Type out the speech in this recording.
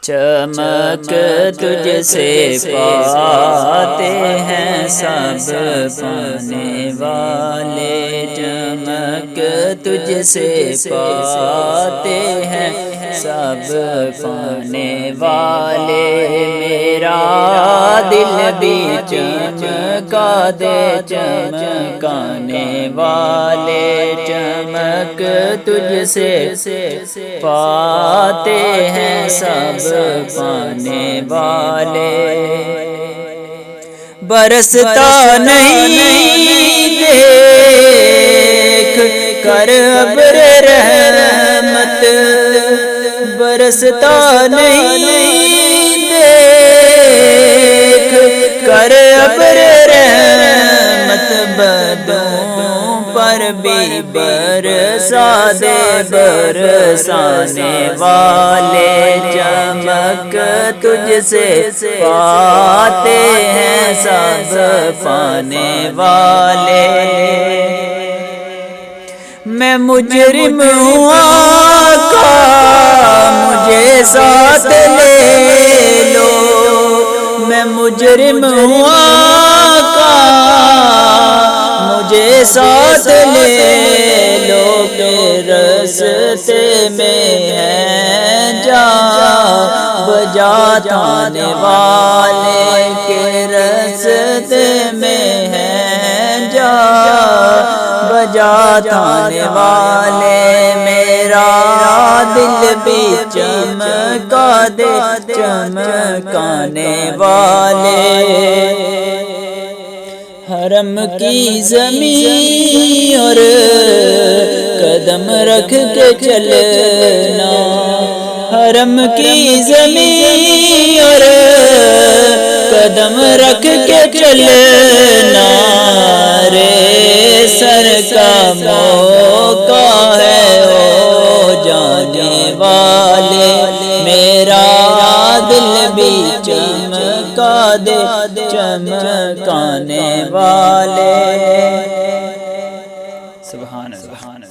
چمک تجھ سے پاتے ہیں سب پانے والے، چمک تجھ سے پاتے ہیں سب پانے والے، میرا دل بھی چمکا دے چمکانے والے، چمک تجھ سے پاتے ہیں سب پانے والے، برستا نہیں دیکھ کر ابر رحمت، برستا نہیں دیکھ کر ابر رحمت، بدوں پر بھی برسا دے برسانے والے، چمک تجھ سے پاتے ہیں سب پانے والے، میں مجرم ہوں آقا مجھے ساتھ لے لو، میں مجرم ہوں آقا مجھے ساتھ لے لو، کہ رستے میں ہے جا بجا تھانے والے، کہ رستے میں ہے جا بجا تھانے والے، میرا دل بھی چمکا دے چمکانے والے، حرم کی زمین اور قدم رکھ کے چلنا، حرم کی زمین اور قدم رکھ کے چلنا، رے سر کا موقع ہے او جانے والے، میرا دل بھی چمکا دے چمکانے والے، سبحان اللہ۔